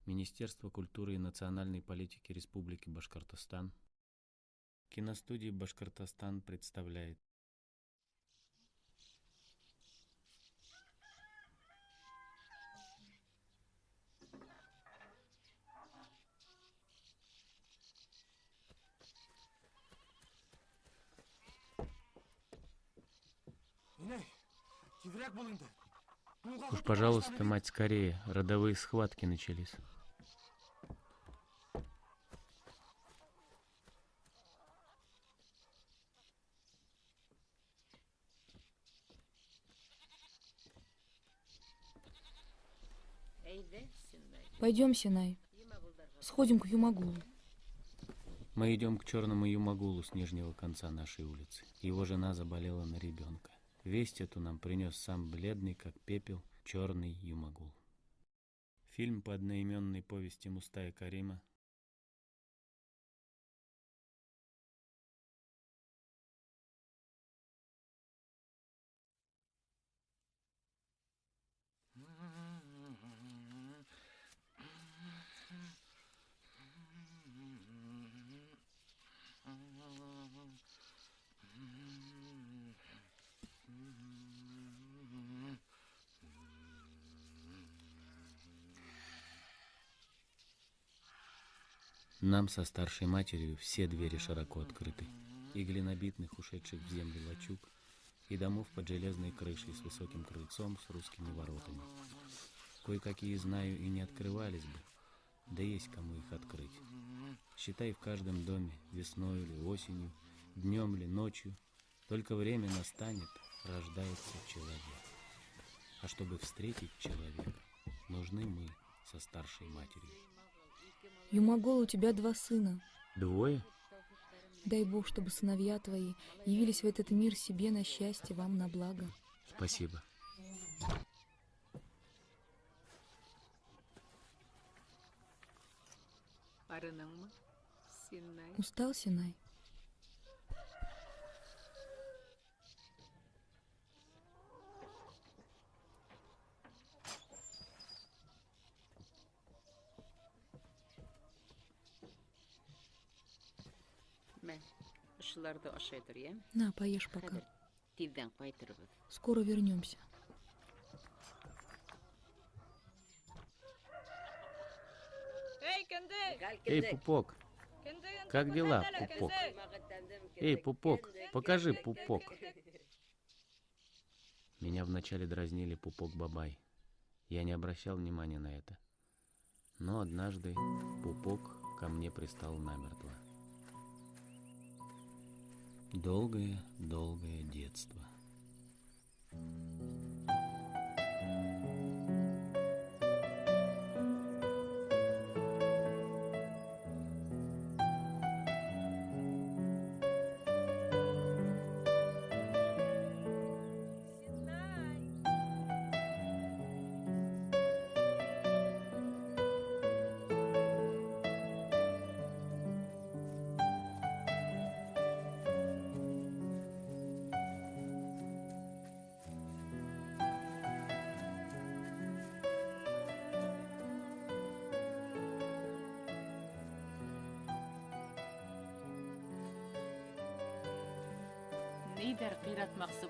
Министерство культуры и национальной политики Республики Башкортостан. Киностудия Башкортостан представляет. Уж, пожалуйста, мать, скорее. Родовые схватки начались. Пойдем, Синай. Сходим к Юмагулу. Мы идем к черному Юмагулу с нижнего конца нашей улицы. Его жена заболела на ребенка. Весть эту нам принес сам бледный, как пепел, черный Юмагул. Фильм по одноименной повести Мустая Карима. Нам со старшей матерью все двери широко открыты. И глинобитных, ушедших в землю лачуг, и домов под железной крышей с высоким крыльцом, с русскими воротами. Кое-какие, знаю, и не открывались бы, да есть кому их открыть. Считай, в каждом доме, весной или осенью, днем или ночью, только время настанет, рождается человек. А чтобы встретить человека, нужны мы со старшей матерью. Юмагул, у тебя 2 сына. Двое? Дай Бог, чтобы сыновья твои явились в этот мир себе на счастье, вам на благо. Спасибо. Устал, Синай? На, поешь пока. Скоро вернемся. Эй, Пупок, как дела, Пупок? Эй, Пупок, покажи, Пупок. Меня вначале дразнили Пупок-бабай. Я не обращал внимания на это. Но однажды Пупок ко мне пристал намертво. Долгое детство.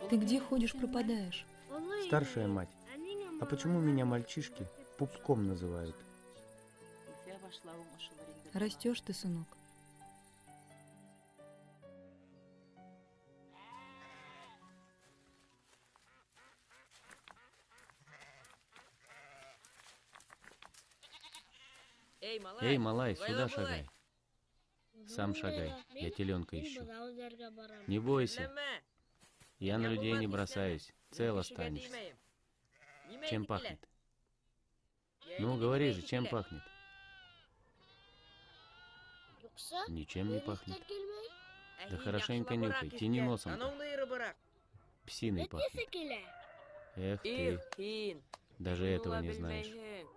Ты где ходишь, пропадаешь? Старшая мать, а почему меня мальчишки Пупком называют? Растешь ты, сынок. Эй, малай, сюда шагай. Сам шагай, я теленка ищу. Не бойся, я на людей не бросаюсь, цел останешься. Чем пахнет? Ну, говори же, чем пахнет? Ничем не пахнет. Да хорошенько нюхай, тяни носом. Псиной пахнет. Эх ты, даже этого не знаешь.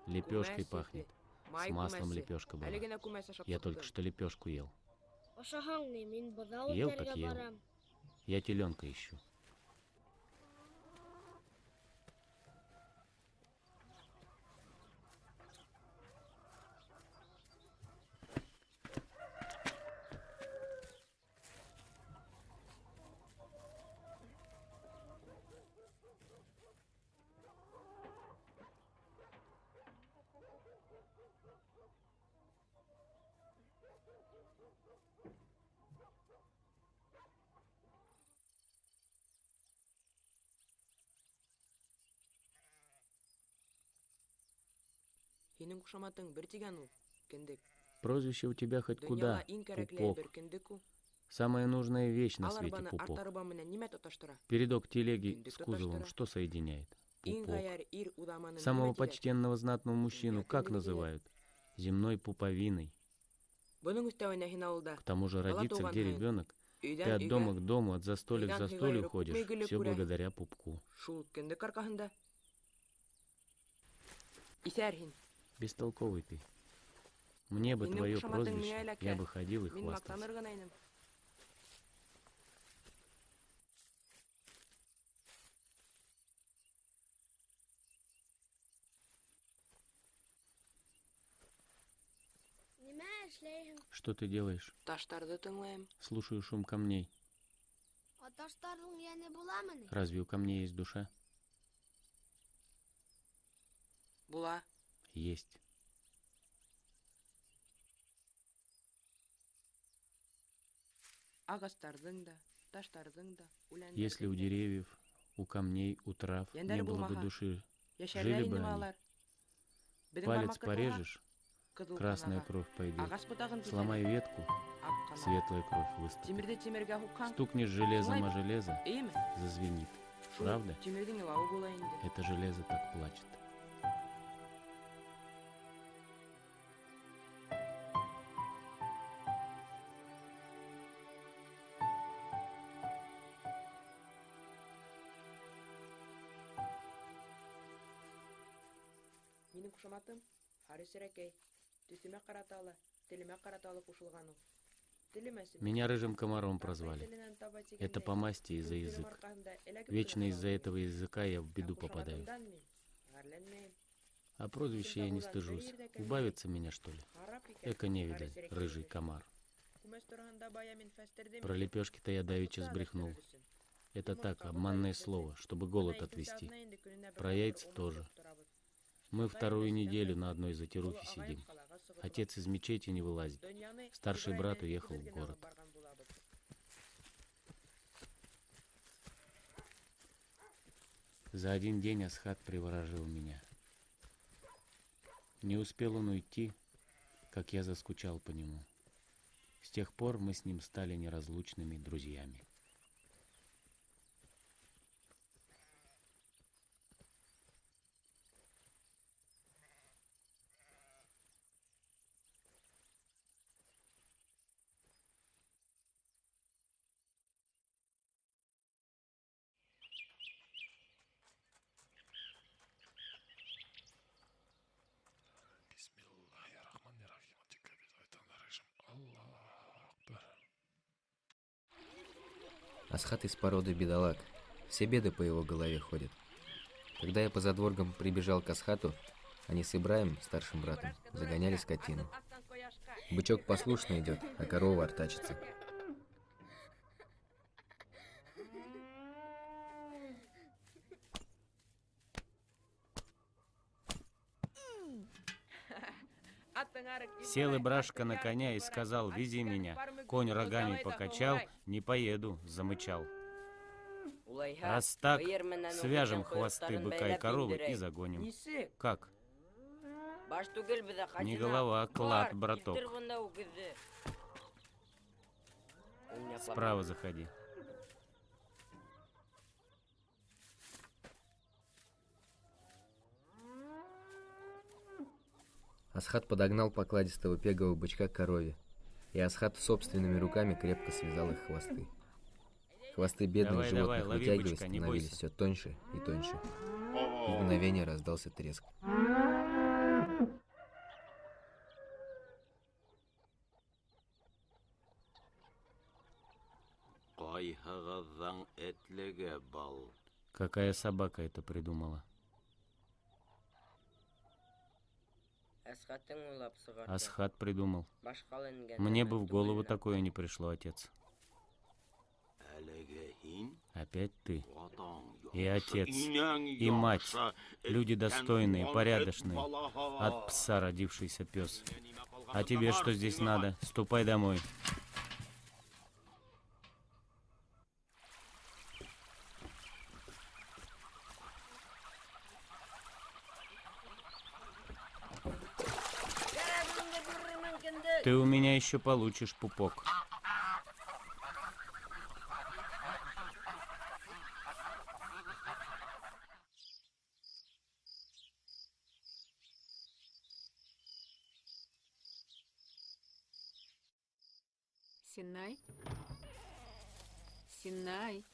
Лепешкой пахнет. С маслом лепешка была. Я только что лепешку ел. Ел так ел. Я теленка ищу. Прозвище у тебя хоть куда, пупок. Самая нужная вещь на свете, пупок. Передок телеги с кузовом что соединяет? Пупок. Самого почтенного знатного мужчину как называют? Земной пуповиной. К тому же родиться, где ребенок, ты от дома к дому, от застолья к застолью ходишь, все благодаря пупку. Бестолковый ты. Мне бы твое прозвище, я бы ходил и хвастался. Что ты делаешь? Слушаю шум камней. Разве у камней есть душа? Есть. Если у деревьев, у камней, у трав не было бы души, жили бы они. Палец порежешь, красная кровь пойдет. Сломай ветку, светлая кровь выступит. Стукнешь железом о железо, зазвенит. Правда? Это железо так плачет. Меня рыжим комаром прозвали. Это по масти и за язык. Вечно из-за этого языка я в беду попадаю. А прозвище я не стыжусь. Убавится меня, что ли? Эко невидаль, рыжий комар. Про лепешки-то я давеча сбрехнул. Это так, обманное слово, чтобы голод отвести. Про яйца тоже. Мы вторую неделю на одной затирухе сидим. Отец из мечети не вылазит. Старший брат уехал в город. За один день Асхат приворожил меня. Не успел он уйти, как я заскучал по нему. С тех пор мы с ним стали неразлучными друзьями. Асхат из породы бедолаг. Все беды по его голове ходят. Когда я по задворкам прибежал к Асхату, они с Ибраем, старшим братом, загоняли скотину. Бычок послушно идет, а корова артачится. Сел Ибрашка на коня и сказал: «Вези меня». Конь рогами покачал: «Не поеду», замычал. Раз так, свяжем хвосты быка и коровы и загоним. Как? Не голова, клад, браток. Справа заходи. Асхат подогнал покладистого пегового бычка к корове, и Асхат собственными руками крепко связал их хвосты. Хвосты бедных животных, вытягиваясь, бычка, становились все тоньше и тоньше. В мгновение раздался треск. Какая собака это придумала? Асхат придумал. Мне бы в голову такое не пришло, отец. Опять ты. И отец, и мать. Люди достойные, порядочные. От пса родившийся пес. А тебе что здесь надо? Ступай домой. Ты у меня еще получишь пупок. Синай. Синай.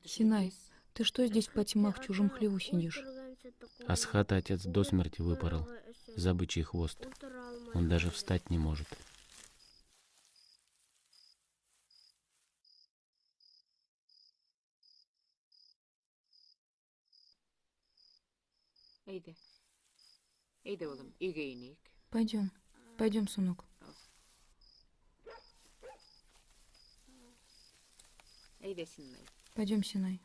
Синай, ты что здесь в потьмах в чужом хлеву сидишь? Асхата отец до смерти выпорол за бычий хвост. Он даже встать не может. Eyde. Eyde oğlum, үйге ineyik. Пойдем, пойдем, сынок. Eyde Синай. Пойдем, Синай.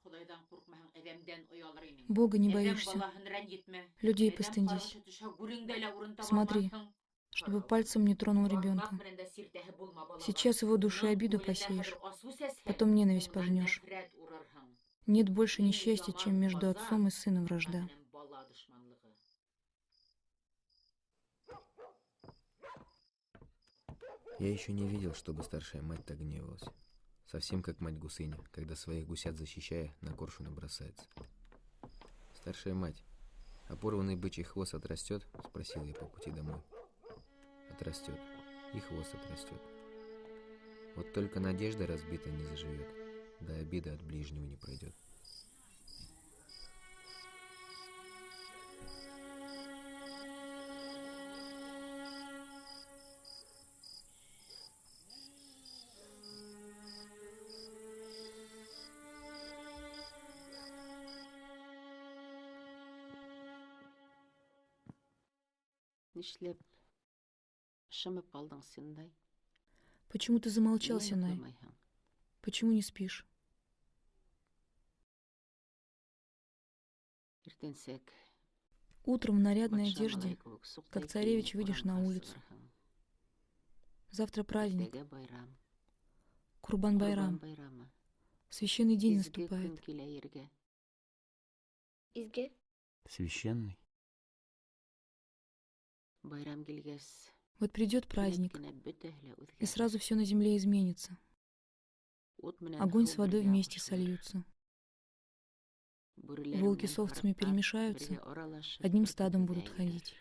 Худайдан куркмаһаң, әдәмдән оялыр инең. Бога не Әдәм боишься. балаһын рәнҗетмә. Людей Әдәм постыдись. карашы төшә, гүреңдә лә урын таба Смотри, алмассың. чтобы пальцем не тронул ребенка. Бармак белән дә сиртәһе булма балага. Сейчас его душе Уның обиду күңеленә посеешь, бер асу сәсһә, потом ненависть унда пожнешь. нәфрәт урырһың. Нет больше Иң несчастья, чем яман между каза отцом и сыном вражда. ата белән бала дошманлыгы. Я еще не видел, чтобы старшая мать так гневалась. Совсем как мать гусыня, когда своих гусят защищая, на коршуна бросается. Старшая мать, а порванный бычий хвост отрастет? Спросил я по пути домой. Отрастет. И хвост отрастет. Вот только надежда разбита не заживет, да обида от ближнего не пройдет. Нишләп шымып калдың, Синай? Почему ты замолчал, Нигә Синай? йокламайһың? Почему не спишь? Иртәнсәк, Утром в нарядной патша одежде, малай кебек суктай как царевич, киенеп выйдешь на урамга улицу. сыгырһың. Завтра праздник, Иртәгә байрам. Курбан-байрам. Курбан байрамы. Священный день Изге көн наступает. килә ергә. Изге? Священный? Байрам килгәс, Вот придет праздник, кинәт кенә бөтәһе лә и үзгәрер. сразу все на земле изменится. Ут менән Огонь һыу с водой бергә вместе кушылыр. сольются. Бүреләр Волки менән с овцами караклар перемешаются, бергә аралашып, одним бер стадом тәпәдә будут йөрер. ходить.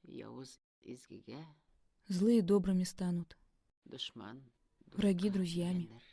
Явыз изгегә, Злые добрыми станут, дошман враги дустка друзьями. әйләнер.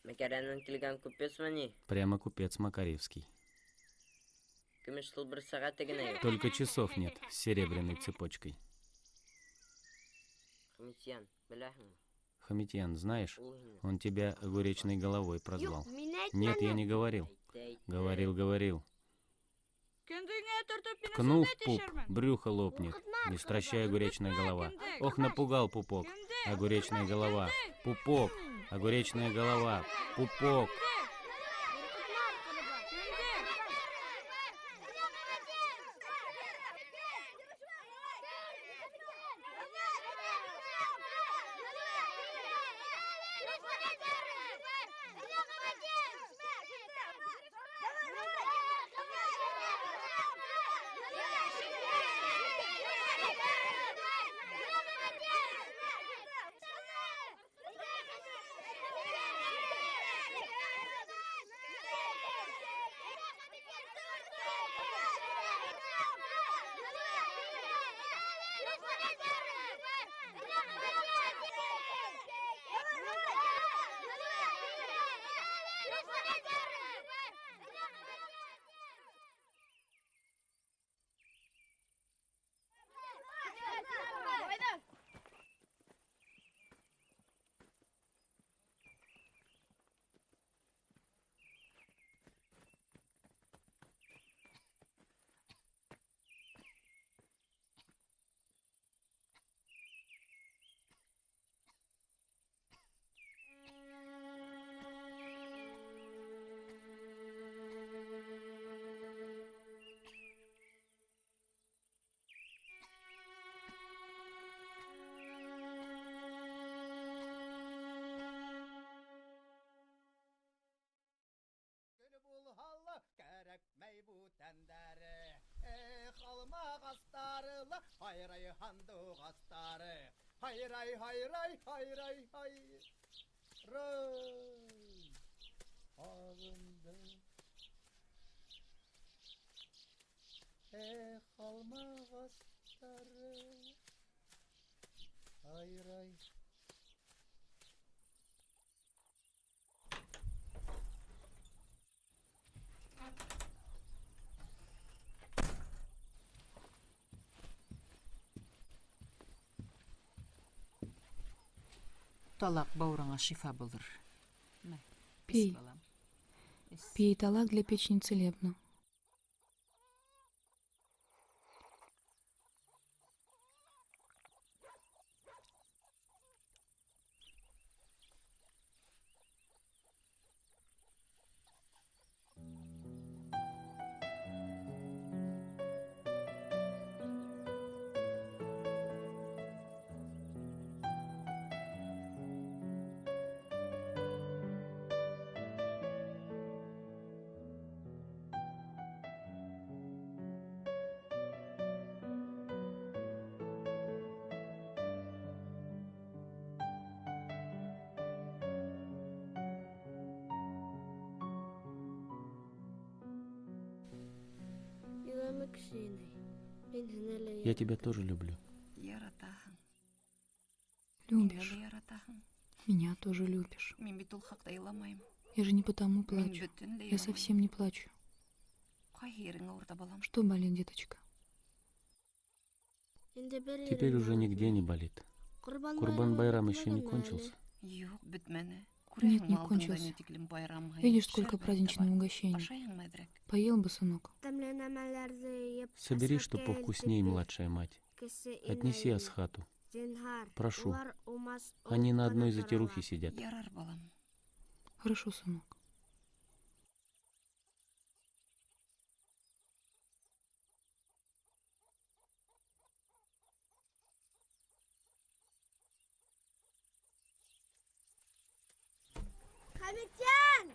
Мәкәрәнен килгән күпесме ни? Прямо купец Макаревский. Көмеш сыл бер сәгать генә. Только часов нет с серебряной цепочкой. Хмитьян, беләһеңме? Хамитьян, знаешь, Ул һине. он тебя огуречной головой прозвал. Юк, мин әйтмәдем. Нет, я не говорил. Әйтә, әйтә. Говорил. Кендеңә тартып мине Ткнул в сүзне пуп, тишермен. брюхо лопнет. Не стращай огуречная голова. Ох, напугал пупок. Огуречная голова. Пупок. Огуречная голова. Пупок. Керекмей bu tendere Halma gastarıla Hayray handu gastarı Hayray hayray hayray hayray Ağında halma gastarı Hayray Талак бауырыңа шифа булыр. Мә, Пей. балам. Пей талак для печени целебно. Я тебя тоже люблю. Яратаһың. Любишь. Мине яратаһың. Меня тоже любишь. Мин бит ул хакта иламайм. Я же не потому Мин плачу. бөтенләй Я совсем не плачу. Кай ерең авырта балам? Что болит, деточка? Теперь уже нигде не болит. Курбан-байрам еще не кончился. Юк, бетмәне. Нет, не кончился. Видишь, сколько праздничного угощения. Поел бы, сынок. Собери, что повкусней, младшая мать. Отнеси Асхату. Прошу. Они на одной затирухе сидят. Ярар, балам. Хорошо, сынок. Хамитян!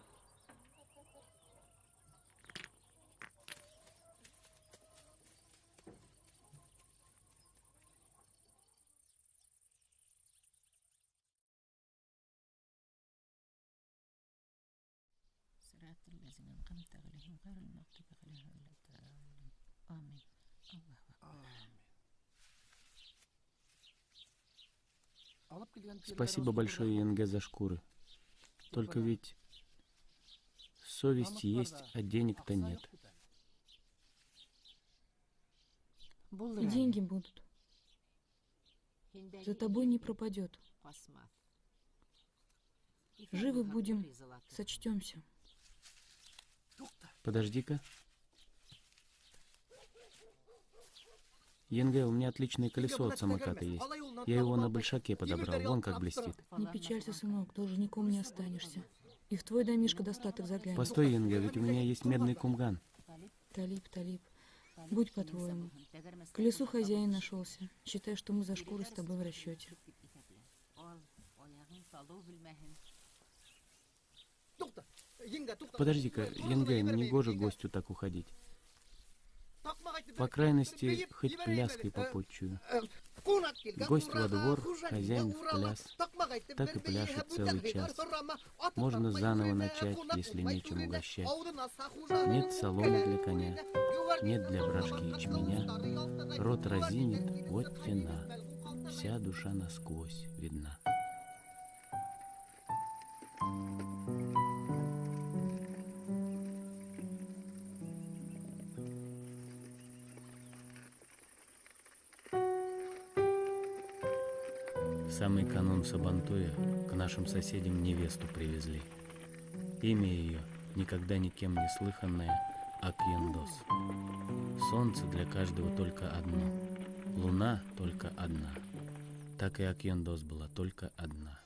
صراط الذين أنعمت عليهم غير المغضوب عليهم ولا الضالين آمين الله أكبر. Спасибо большое, Янге, за шкуры. Только ведь совесть есть, а денег-то нет. И деньги будут. За тобой не пропадет. Живы будем, сочтемся. Подожди-ка. Янге, у меня отличное колесо от самоката есть. Я его на большаке подобрал, вон как блестит. Не печалься, сынок, должником не останешься. И в твой домишко достаток заглянет. Постой, Янге, ведь у меня есть медный кумган. Талиб, будь по-твоему. К колесу хозяин нашелся. Считай, что мы за шкуры с тобой в расчете. Подожди-ка, Янге, негоже гостю так уходить. По крайности, хоть пляской попутчую. Гость во двор, хозяин в пляс. Так и пляшет целый час. Можно заново начать, если нечем угощать. Нет соломы для коня, нет для брашки ячменя. Рот разинет, вот тена, вся душа насквозь видна. самый канун Сабантуя к нашим соседям невесту привезли. Имя ее никогда никем не слыханное Акьендос. Солнце для каждого только одно, луна только одна. Так и Акьендос была только одна.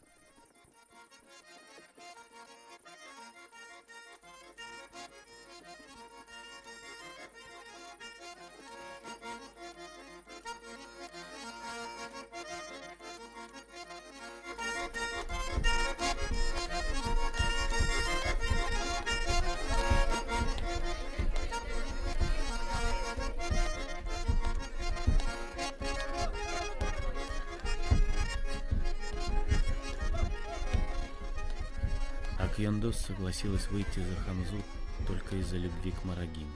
Акьендос согласилась выйти за Хамзу только из-за любви к Марагиму.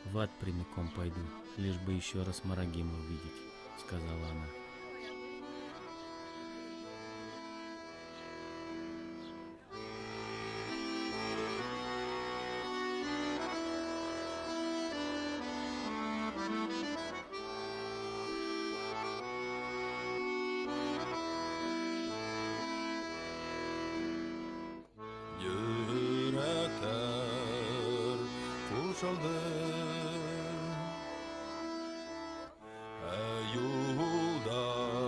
«В ад прямиком пойду, лишь бы еще раз Марагима увидеть», — сказала она. Yürekler kuşaldı, yollar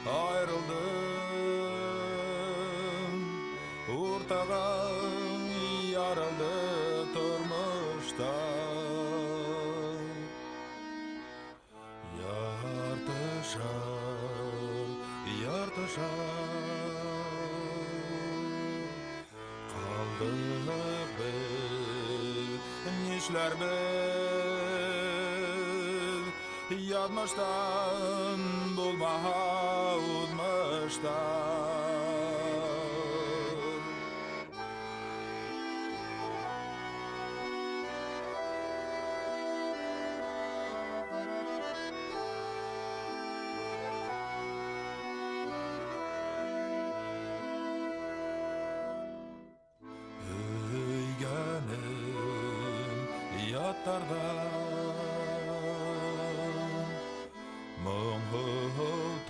ayrıldı, ortaga yarıldı turmuşta. Yartışar kaldık biz, nişler biz, yazmıştan bulmaha uzmıştan.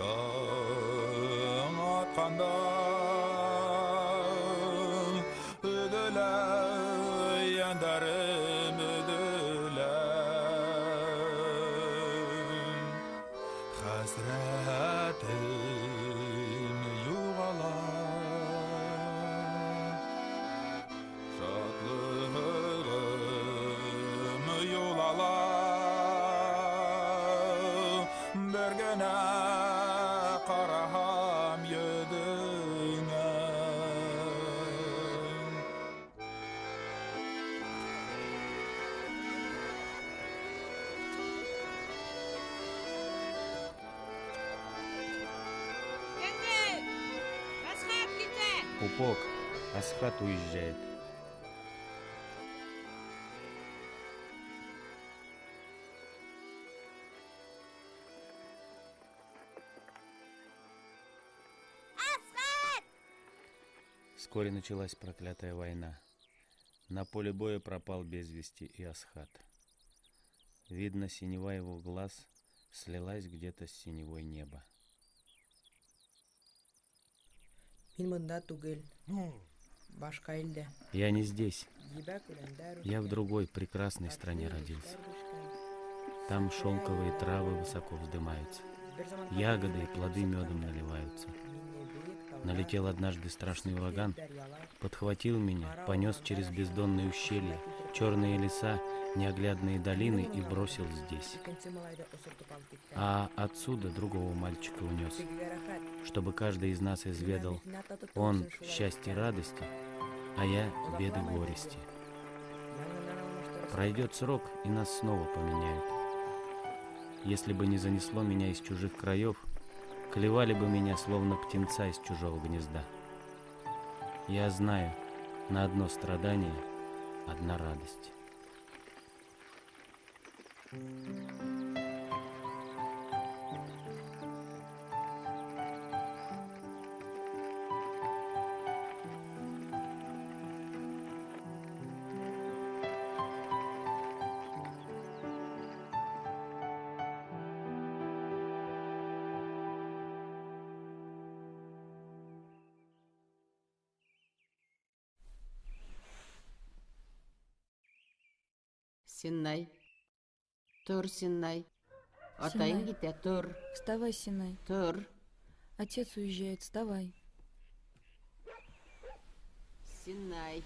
Mumhutan atqanda ödüle yandarım ödüle hasretim yuğalar şadlığım yol alar bir gene qaraham yüzüne. Пупок, Асхат уезжает. Вскоре началась проклятая война. На поле боя пропал без вести и Асхат. Видно, синева его глаз слилась где-то с синевой неба. Я не здесь. Я в другой прекрасной стране родился. Там шелковые травы высоко вздымаются. Ягоды и плоды медом наливаются. Налетел однажды страшный ураган, подхватил меня, понес через бездонные ущелья, черные леса, неоглядные долины и бросил здесь. А отсюда другого мальчика унес, чтобы каждый из нас изведал, он счастье радости, а я беды горести. Пройдет срок, и нас снова поменяют. Если бы не занесло меня из чужих краев, клевали бы меня, словно птенца из чужого гнезда. Я знаю, на одно страдание одна радость. Сеннай. Тұр, Сеннай. Атайың Сеннай. кете, тұр. Вставай, Синай. Тұр. Отец уезжает, вставай. Сеннай.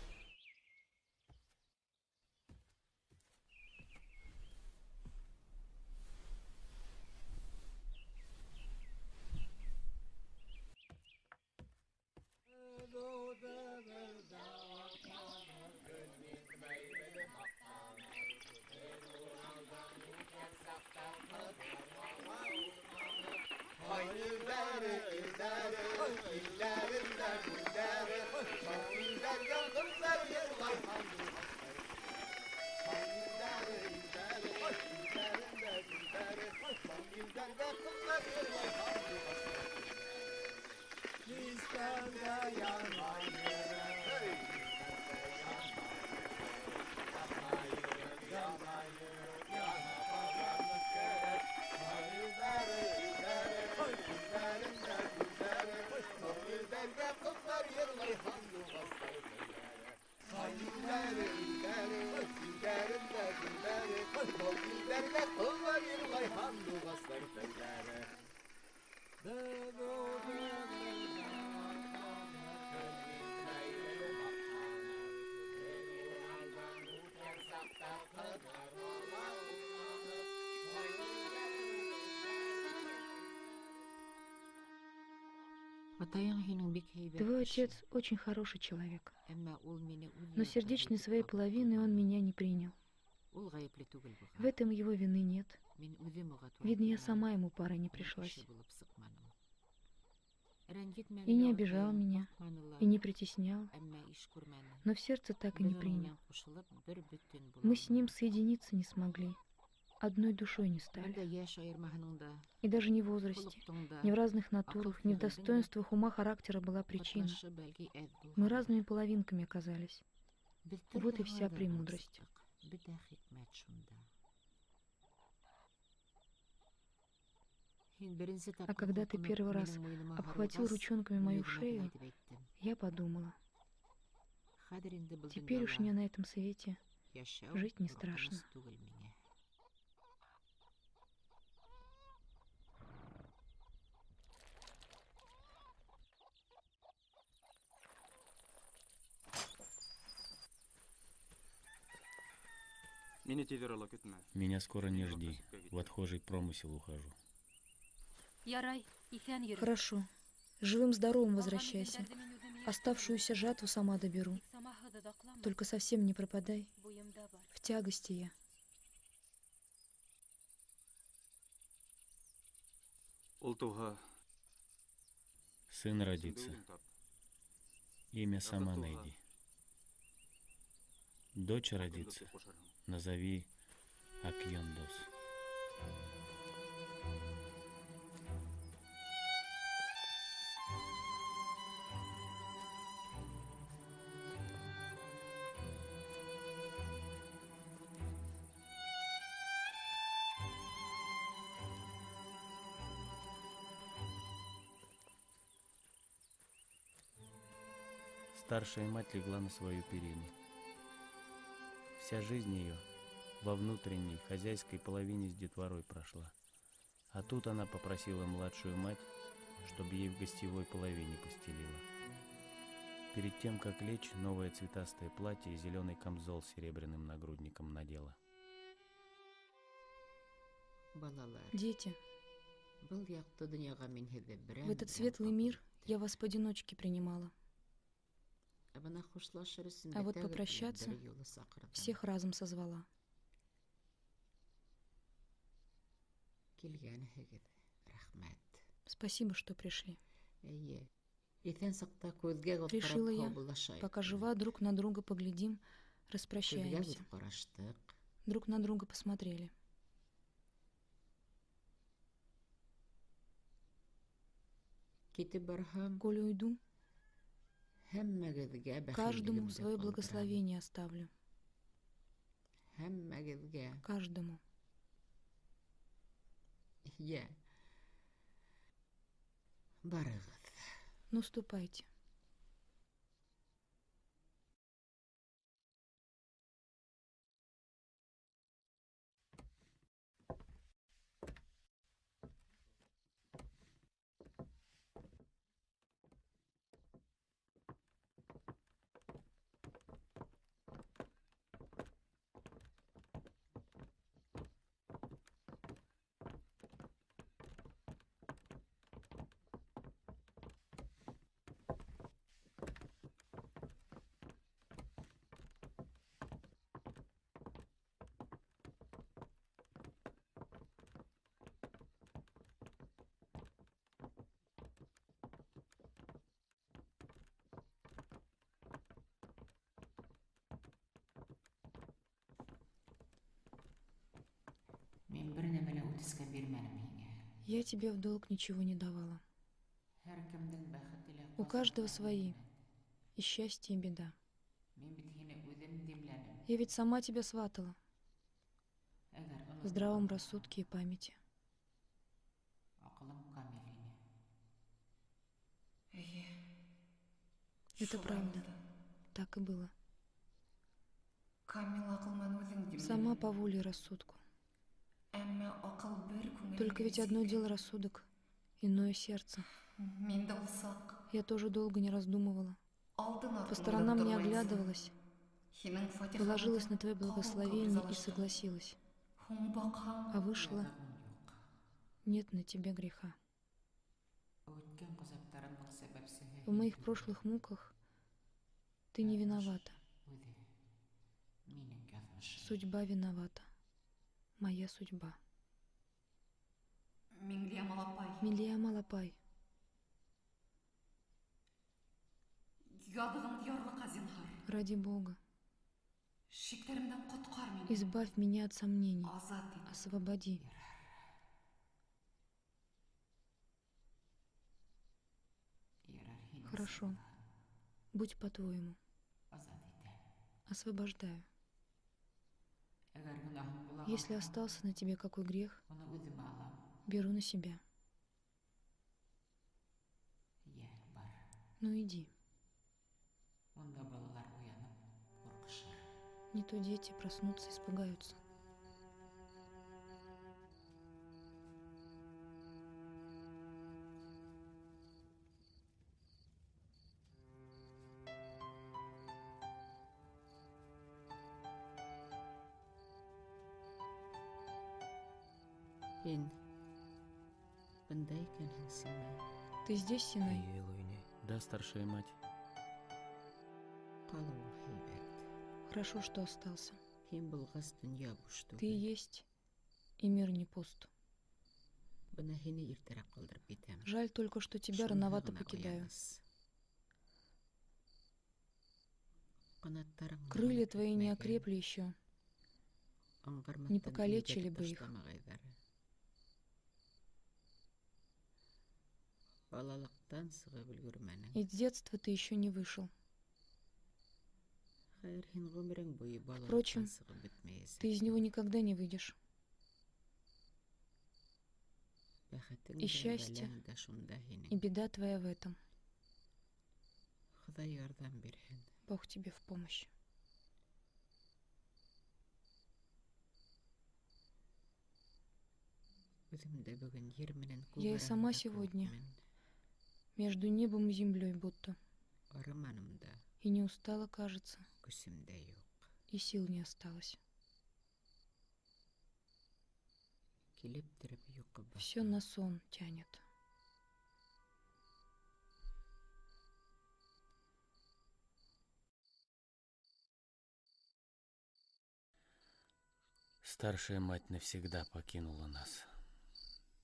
Твой отец очень хороший человек, но сердечной своей половины он меня не принял. В этом его вины нет. Видно, я сама ему парой не пришлась. И не обижал меня, и не притеснял, но в сердце так и не принял. Мы с ним соединиться не смогли, одной душой не стали. И даже не в возрасте, не в разных натурах, не в достоинствах ума характера была причина. Мы разными половинками оказались. Вот и вся премудрость. А когда ты первый раз обхватил ручонками мою шею, я подумала, теперь уж мне на этом свете жить не страшно. Меня скоро не жди. В отхожий промысел ухожу. Хорошо. Живым-здоровым возвращайся. Оставшуюся жатву сама доберу. Только совсем не пропадай. В тягости я. Сын родится. Имя сама найди. Дочь родится. Назови Акьондос. Старшая мать легла на свою перину. Вся жизнь ее во внутренней хозяйской половине с детворой прошла. А тут она попросила младшую мать, чтобы ей в гостевой половине постелила. Перед тем, как лечь, новое цветастое платье и зеленый камзол с серебряным нагрудником надела. Дети, в этот светлый мир я вас поодиночке принимала. А вот попрощаться всех разом созвала. Спасибо, что пришли. Решила я, пока жива, друг на друга поглядим, распрощаемся. Друг на друга посмотрели. Коли уйду, каждому свое благословение оставлю. Каждому. Ну, ступайте. Я тебе в долг ничего не давала. У каждого свои. И счастье, и беда. Я ведь сама тебя сватала. В здравом рассудке и памяти. Это правда. Так и было. Сама по воле и рассудку. Только ведь одно дело рассудок, иное сердце. Я тоже долго не раздумывала. По сторонам не оглядывалась. Положилась на твое благословение и согласилась. А вышло, нет на тебе греха. В моих прошлых муках ты не виновата. Судьба виновата. Моя судьба. Милия Малапай. Ради Бога. Избавь меня от сомнений. Освободи. Хорошо. Будь по-твоему. Освобождаю. Если остался на тебе какой грех, беру на себя. Ну иди. Не то дети проснутся, испугаются. Ты здесь, Синай? Да, старшая мать. Хорошо, что остался. Ты есть, и мир не пуст. Жаль только, что тебя рановато покидаю. Крылья твои не окрепли еще. Не покалечили бы их. Из детства ты еще не вышел. Впрочем, ты из него никогда не выйдешь. И счастье, и беда твоя в этом. Бог тебе в помощь. Я и сама сегодня между небом и землей будто. И не устала, кажется. И сил не осталось. Все на сон тянет. Старшая мать навсегда покинула нас.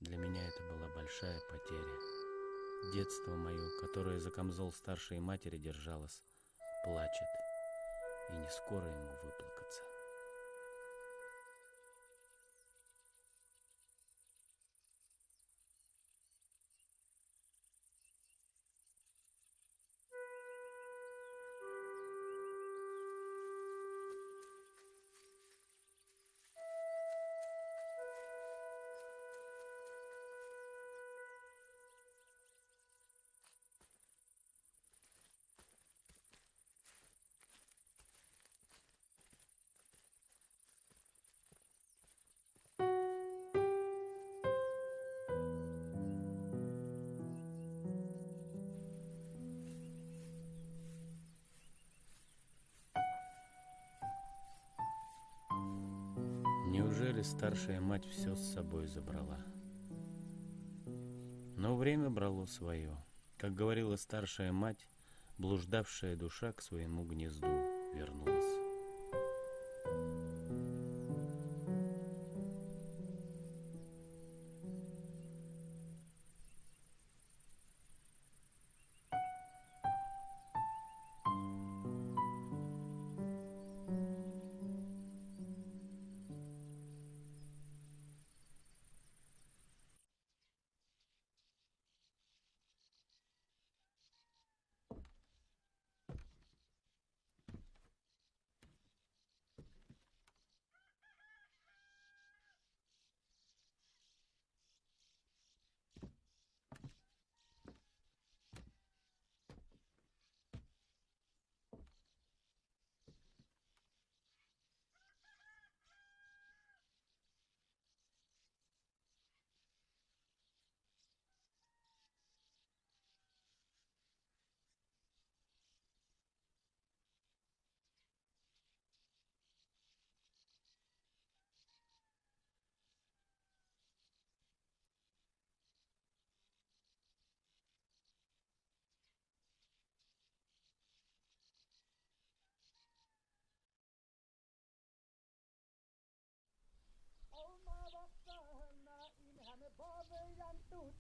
Для меня это была большая потеря. Детство мое, которое за камзол старшей матери держалось, плачет, и не скоро ему выплакаться. Неужели старшая мать все с собой забрала? Но время брало свое. Как говорила старшая мать, блуждавшая душа к своему гнезду вернулась.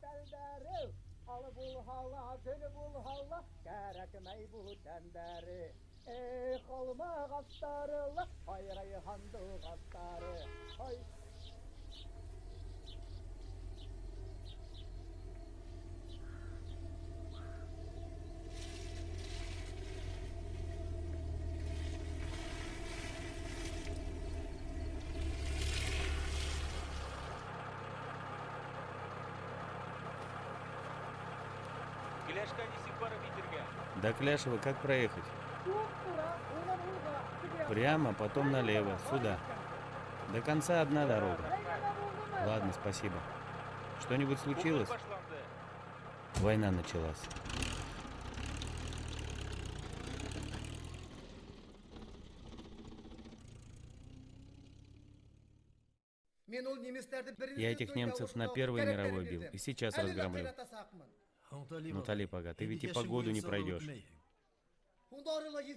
бәлдәрі, алы бұл хала, гүл бұл хала, кәрәкмәй бұл тәндәрі. Қалма қастарылы, айрай ханды қастары. До Кляшева как проехать? Прямо, потом налево, сюда. До конца одна дорога. Ладно, спасибо. Что-нибудь случилось? Война началась. Я этих немцев на Первой мировой бил, и сейчас разгромлю. Ну, Талип ага, ты ведь и погоду не пройдешь.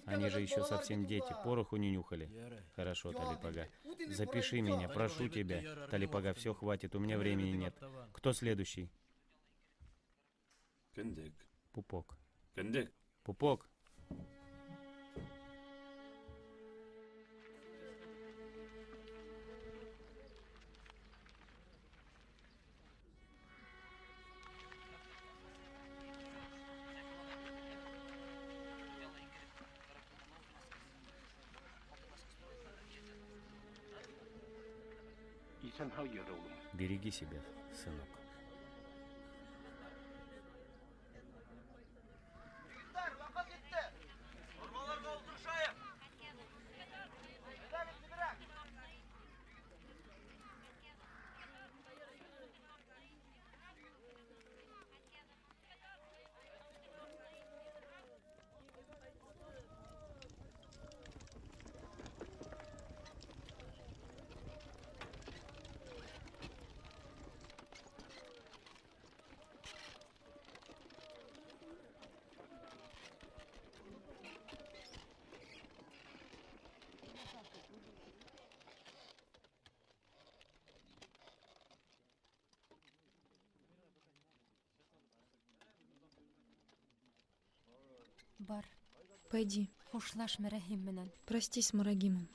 Они же еще совсем дети, пороху не нюхали. Хорошо, Талип ага. Запиши меня, прошу тебя. Талип ага, все, хватит, у меня времени нет. Кто следующий? Пупок. Пупок. Береги себя, сынок. Бар. Пойди. Хушлаш Мәрәхим менән. Простись с Марагимом.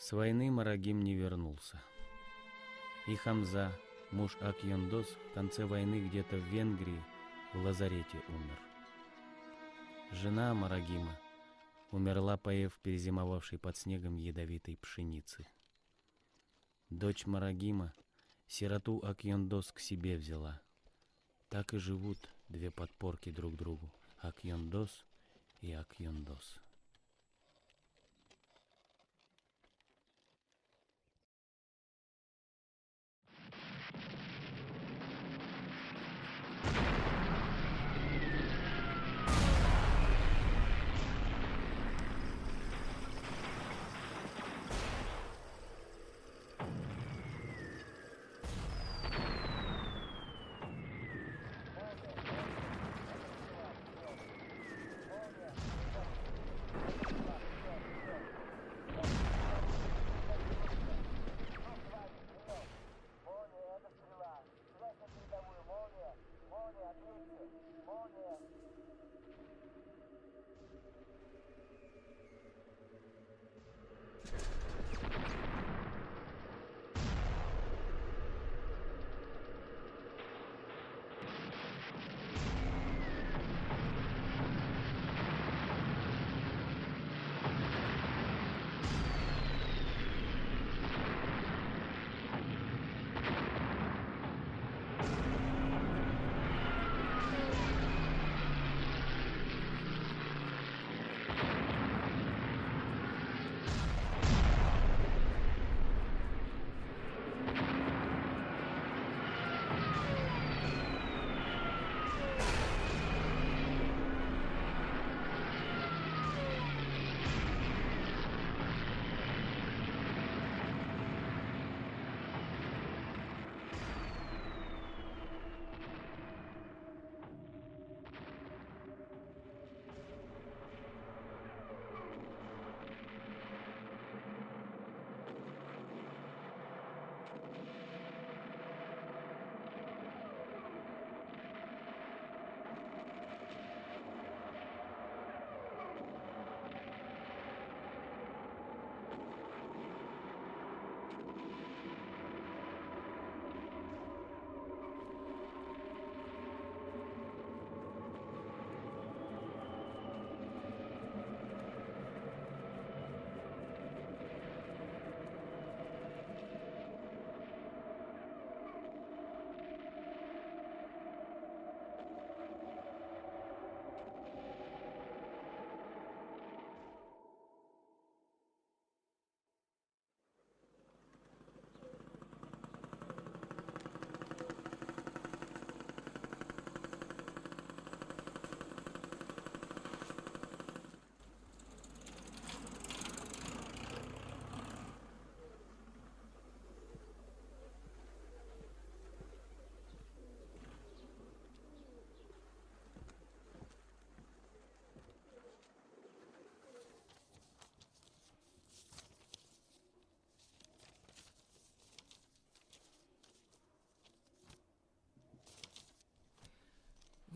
С войны Марагим не вернулся. И Хамза, муж Акьондос, в конце войны где-то в Венгрии в лазарете умер. Жена Марагима умерла, поев перезимовавшей под снегом ядовитой пшеницы. Дочь Марагима сироту Акьондос к себе взяла. Так и живут две подпорки друг другу — Акьондос и Акьондос.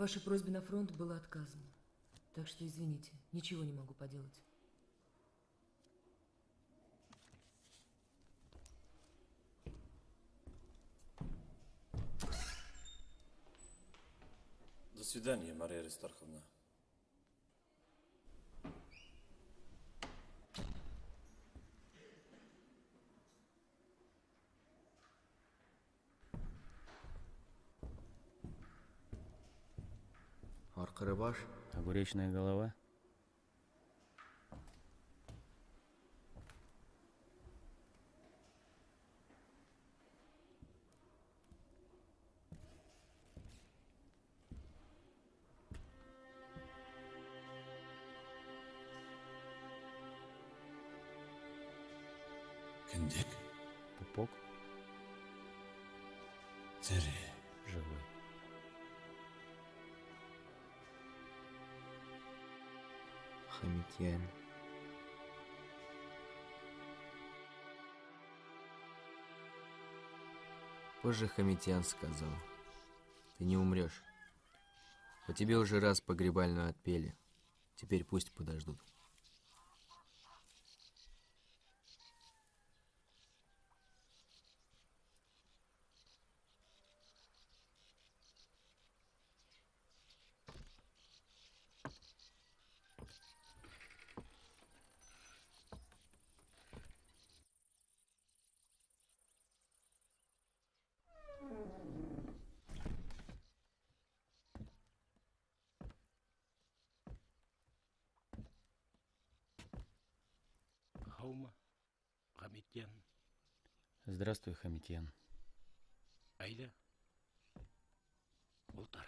Вашей просьбе на фронт было отказано. Так что извините, ничего не могу поделать. До свидания, Мария Аристарховна. Аркарыбаш? Огуречная голова? Кіндік? Пупок? Тірі. Живой. Хамитьян. Позже Хамитьян сказал: ты не умрешь. По тебе уже раз погребальную отпели. Теперь пусть подождут. Хаума, Хамитьян. Здравствуй, Хамитьян. Айля. Ултар.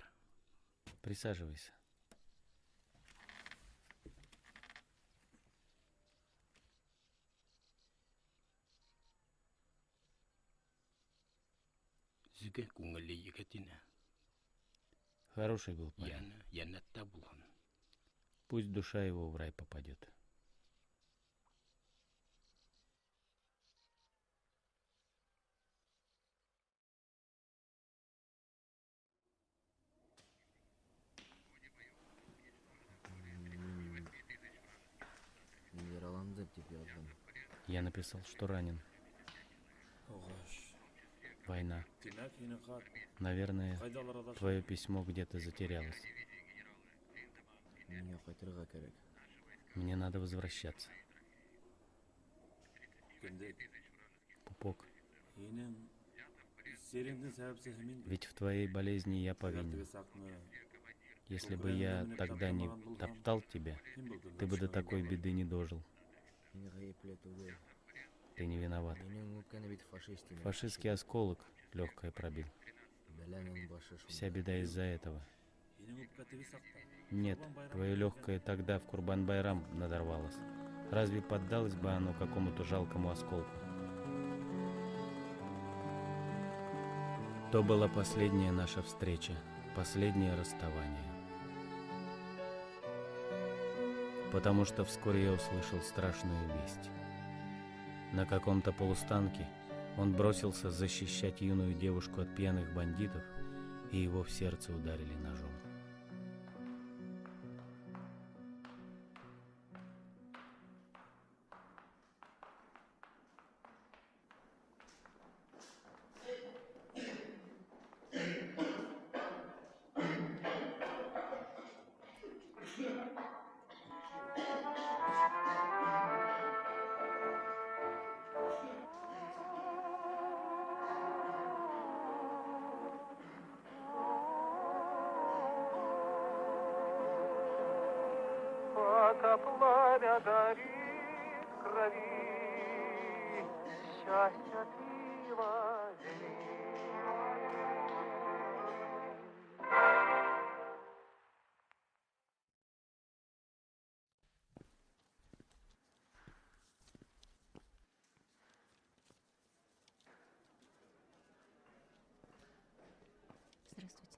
Присаживайся. Зиге кунгали егетина. Хороший был парень. Янатта булган. Пусть душа его в рай попадет. Я написал, что ранен. Война. Наверное, твое письмо где-то затерялось. Мне надо возвращаться. Пупок. Ведь в твоей болезни я повинен. Если бы я тогда не топтал тебя, ты бы до такой беды не дожил. Ты не виноват. Фашистский осколок легкое пробил. Вся беда из-за этого. Нет, твое легкое тогда в Курбан-Байрам надорвалось. Разве поддалось бы оно какому-то жалкому осколку? То была последняя наша встреча, последнее расставание. Потому что вскоре я услышал страшную весть. На каком-то полустанке он бросился защищать юную девушку от пьяных бандитов, и его в сердце ударили ножом. Пока пламя горит в крови, счастье пива Здравствуйте.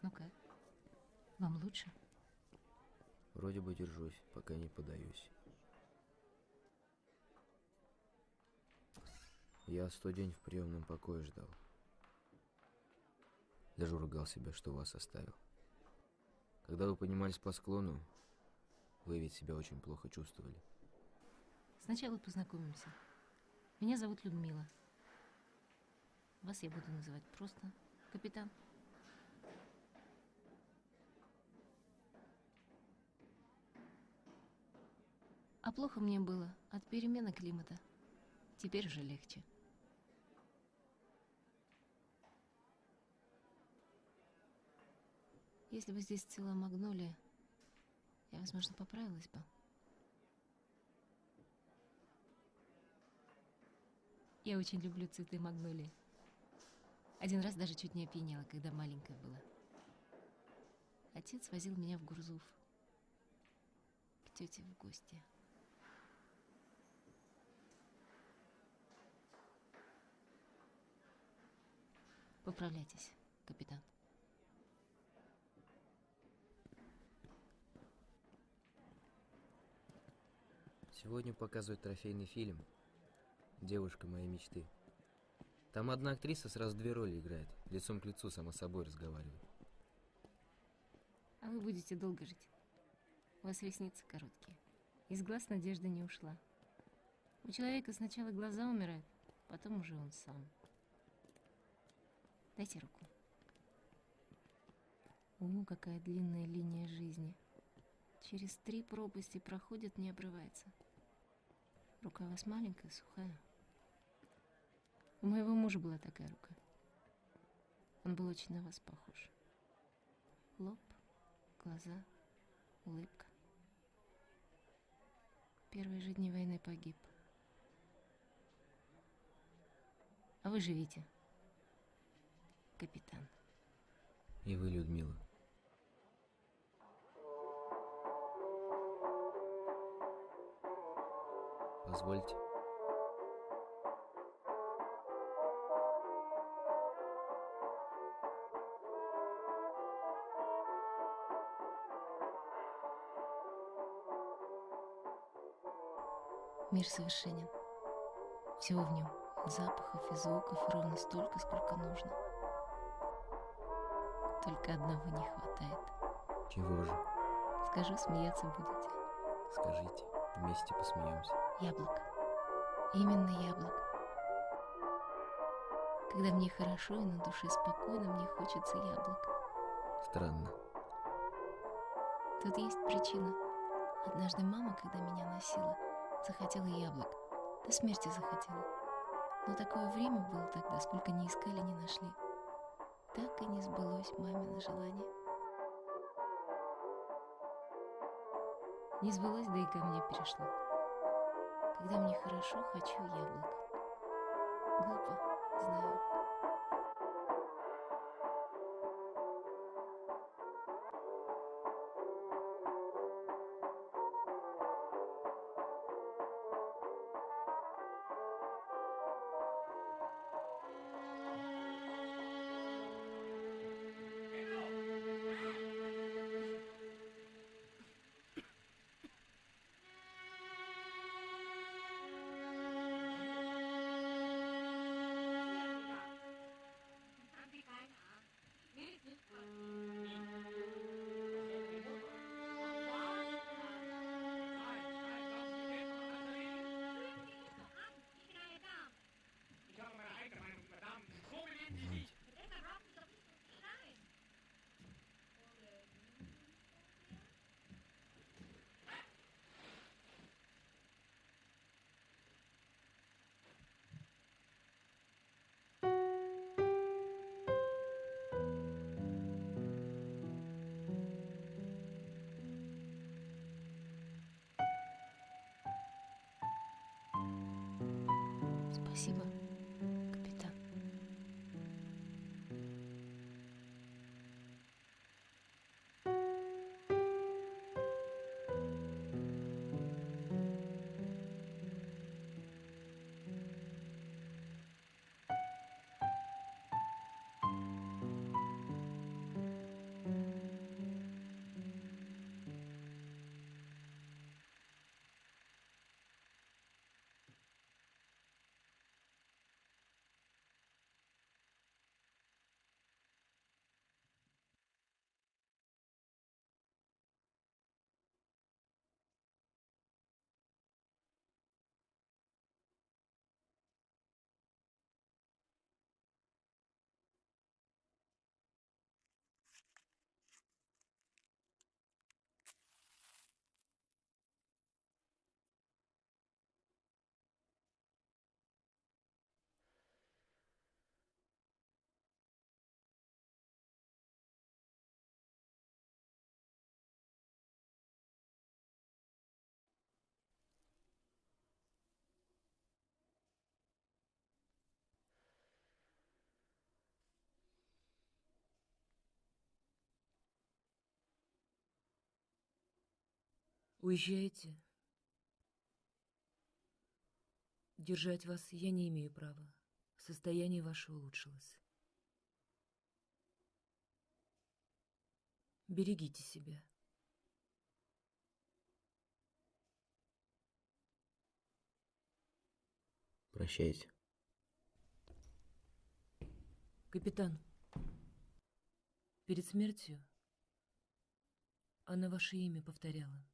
Ну как? Вам лучше? Вроде бы держусь, пока не подаюсь. Я 100 день в приемном покое ждал. Даже ругал себя, что вас оставил. Когда вы поднимались по склону, вы ведь себя очень плохо чувствовали. Сначала познакомимся. Меня зовут Людмила. Вас я буду называть просто капитан. А плохо мне было от перемены климата. Теперь уже легче. Если бы здесь цвела магнолия, я, возможно, поправилась бы. Я очень люблю цветы магнолии. Один раз даже чуть не опьянела, когда маленькая была. Отец возил меня в Гурзуф к тете в гости. Поправляйтесь, капитан. Сегодня показывают трофейный фильм «Девушка моей мечты». Там одна актриса сразу две роли играет, лицом к лицу сама собой разговаривает. А вы будете долго жить. У вас ресницы короткие. Из глаз надежда не ушла. У человека сначала глаза умирают, потом уже он сам. Дайте руку. Какая длинная линия жизни. Через 3 пропасти проходит, не обрывается. Рука у вас маленькая, сухая. У моего мужа была такая рука. Он был очень на вас похож. Лоб, глаза, улыбка. В первые же дни войны погиб. А вы живите, капитан. И вы, Людмила. Позвольте. Мир совершенен. Всего в нем. Запахов и звуков ровно столько, сколько нужно. Только одного не хватает. Чего же? Скажу, смеяться будете. Скажите, вместе посмеемся. Яблок. Именно яблок. Когда мне хорошо и на душе спокойно, мне хочется яблок. Странно. Тут есть причина. Однажды мама, когда меня носила, захотела яблок. До смерти захотела. Но такое время было тогда, сколько ни искали, не нашли. Так и не сбылось мамино желание. Не сбылось, да и ко мне перешло. Когда мне хорошо, хочу яблок. Глупо, знаю. Спасибо, капитан. Уезжаете? Держать вас я не имею права. Состояние ваше улучшилось. Берегите себя. Прощайте. Капитан, перед смертью она ваше имя повторяла.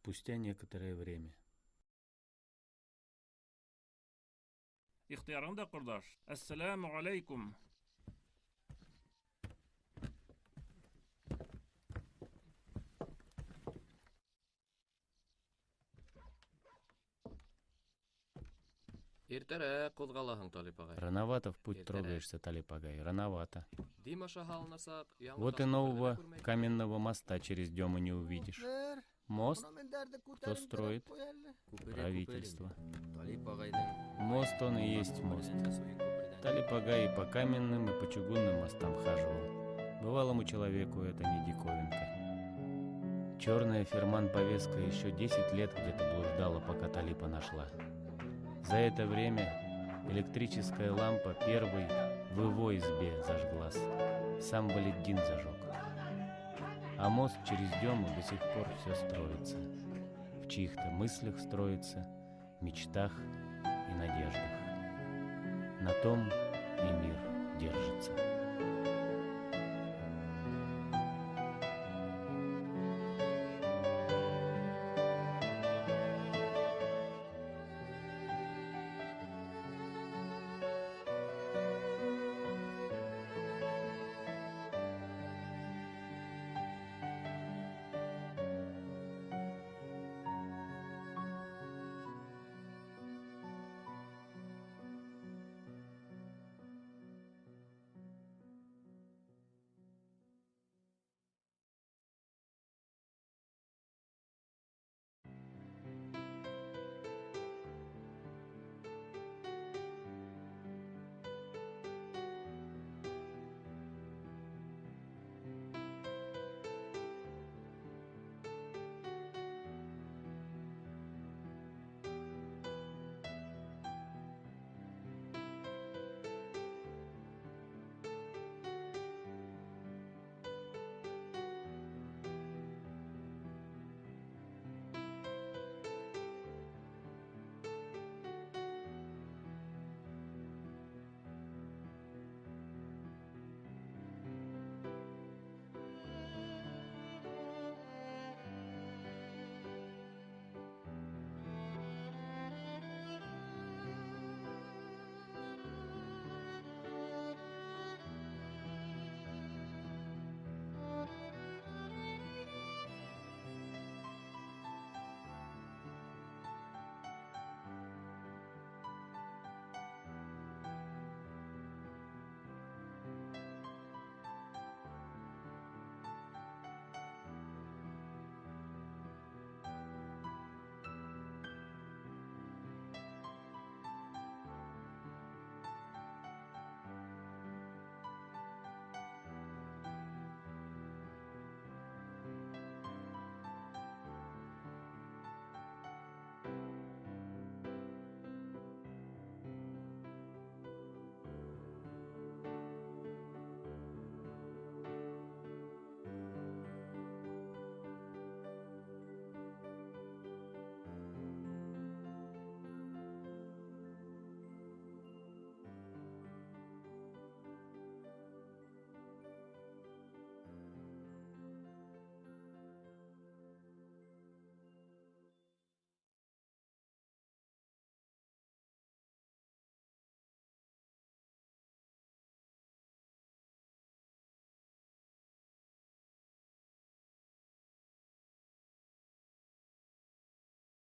Спустя некоторое время. İhtiyarında kurdaş. Esselamu aleyküm. Иртәрәк кузгалаһың, Талип агай. Рановато в путь трогаешься, Талип агай, рановато. Дим аша һалынасак, Вот и нового каменного моста через Дему не увидишь. Мост? Кто строит? Правительство. Мост он и есть мост. Талип агай и по каменным, и по чугунным мостам хаживал. Бывалому человеку это не диковинка. Черная ферман-повестка еще 10 лет где-то блуждала, пока Талипа нашла. За это время электрическая лампа первой в его избе зажглась. Сам Валетдин зажег. А мост через Дему до сих пор все строится. В чьих-то мыслях строится, мечтах и надеждах. На том и мир держится.